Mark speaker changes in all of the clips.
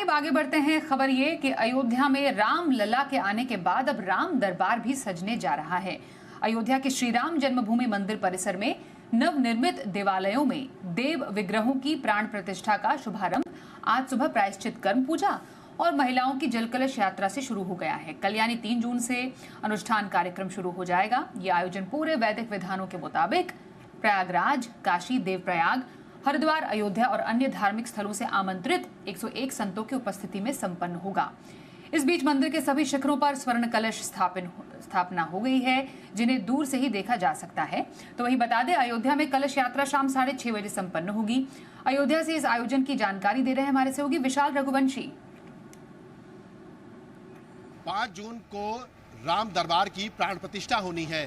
Speaker 1: अब आगे बढ़ते हैं। खबर ये कि अयोध्या में राम लला के आने के बाद अब राम दरबार भी सजने जा रहा है। अयोध्या के श्री राम जन्मभूमि मंदिर परिसर में नवनिर्मित देवालयों में देव विग्रहों की प्राण प्रतिष्ठा का शुभारंभ आज सुबह प्रायश्चित कर्म पूजा और महिलाओं की जल कलश यात्रा से शुरू हो गया है। कल यानी 3 जून से अनुष्ठान कार्यक्रम शुरू हो जाएगा। ये आयोजन पूरे वैदिक विधानों के मुताबिक प्रयागराज, काशी, देवप्रयाग, हरिद्वार, अयोध्या और अन्य धार्मिक स्थलों से आमंत्रित 101 संतों की उपस्थिति में संपन्न होगा। इस बीच मंदिर के सभी शिखरों पर स्वर्ण कलश स्थापना हो गई है, जिन्हें दूर से ही देखा जा सकता है। तो वही बता दें, अयोध्या में कलश यात्रा शाम 6:30 बजे संपन्न होगी। अयोध्या से इस आयोजन की जानकारी दे रहे हैं हमारे सहयोगी विशाल रघुवंशी।
Speaker 2: 5 जून को राम दरबार की प्राण प्रतिष्ठा होनी है।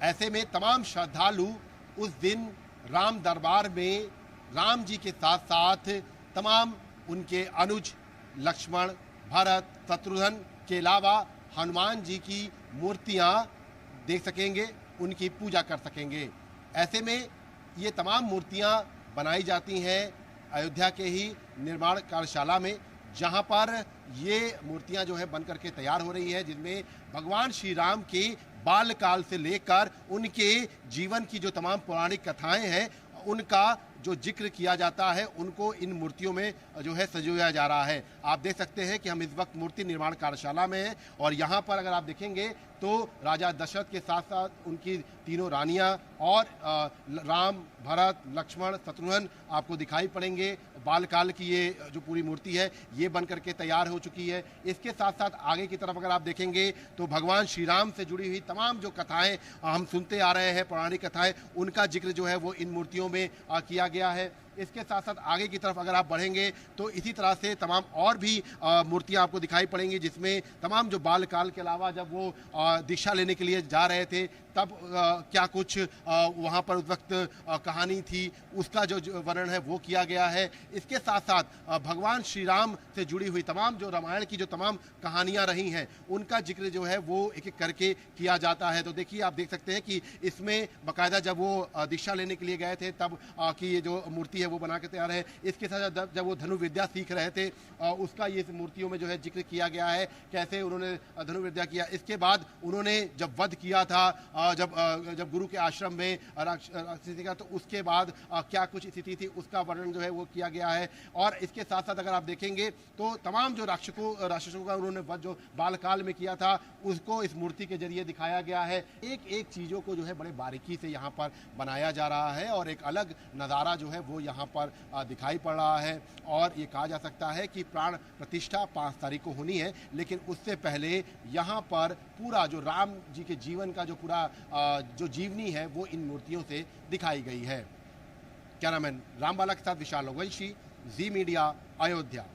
Speaker 2: ऐसे में तमाम श्रद्धालु उस दिन राम दरबार में राम जी के साथ साथ तमाम उनके अनुज लक्ष्मण, भरत, शत्रुघ्न के अलावा हनुमान जी की मूर्तियां देख सकेंगे, उनकी पूजा कर सकेंगे। ऐसे में ये तमाम मूर्तियां बनाई जाती हैं अयोध्या के ही निर्माण कार्यशाला में, जहां पर ये मूर्तियां जो है बन करके तैयार हो रही है, जिनमें भगवान श्री राम के बालकाल से लेकर उनके जीवन की जो तमाम पौराणिक कथाएं हैं उनका जो जिक्र किया जाता है, उनको इन मूर्तियों में जो है सजोया जा रहा है। आप देख सकते हैं कि हम इस वक्त मूर्ति निर्माण कार्यशाला में हैं और यहाँ पर अगर आप देखेंगे तो राजा दशरथ के साथ साथ उनकी तीनों रानियां और राम, भरत, लक्ष्मण, शत्रुघ्न आपको दिखाई पड़ेंगे। बालकाल की ये जो पूरी मूर्ति है ये बन करके तैयार हो चुकी है। इसके साथ साथ आगे की तरफ अगर आप देखेंगे तो भगवान श्री राम से जुड़ी हुई तमाम जो कथाएं हम सुनते आ रहे हैं, पौराणिक कथाएं, उनका जिक्र जो है वो इन मूर्तियों में किया गया है। इसके साथ साथ आगे की तरफ अगर आप बढ़ेंगे तो इसी तरह से तमाम और भी मूर्तियां आपको दिखाई पड़ेंगी, जिसमें तमाम जो बालकाल के अलावा जब वो दीक्षा लेने के लिए जा रहे थे तब क्या कुछ वहां पर उस वक्त कहानी थी, उसका जो वर्णन है वो किया गया है। इसके साथ साथ भगवान श्री राम से जुड़ी हुई तमाम जो रामायण की जो तमाम कहानियां रही हैं उनका जिक्र जो है वो एक एक करके किया जाता है। तो देखिए, आप देख सकते हैं कि इसमें बाकायदा जब वो दीक्षा लेने के लिए गए थे तब की ये जो मूर्ति है वो बना के तैयार है। इसके साथ जब वो धनुर्विद्या सीख रहे थे उसका ये मूर्तियों में जो है जिक्र किया गया है, कैसे उन्होंने धनुर्विद्या किया। इसके बाद उन्होंने जब वध किया था, जब गुरु के आश्रम में राक्षसी का, तो उसके बाद क्या कुछ स्थिति थी उसका वर्णन जो है वो किया गया है। और इसके साथ साथ अगर आप देखेंगे तो तमाम जो राक्षसों का उन्होंने वध जो बालकाल में किया था उसको इस मूर्ति के जरिए दिखाया गया है। एक एक चीज़ों को जो है बड़े बारीकी से यहाँ पर बनाया जा रहा है और एक अलग नज़ारा जो है वो यहाँ पर दिखाई पड़ रहा है। और ये कहा जा सकता है कि प्राण प्रतिष्ठा 5 तारीख को होनी है, लेकिन उससे पहले यहाँ पर पूरा जो राम जी के जीवन का जो पूरा जो जीवनी है वो इन मूर्तियों से दिखाई गई है। कैमरामैन रामबाला के साथ विशाल रघुवंशी, जी मीडिया, अयोध्या।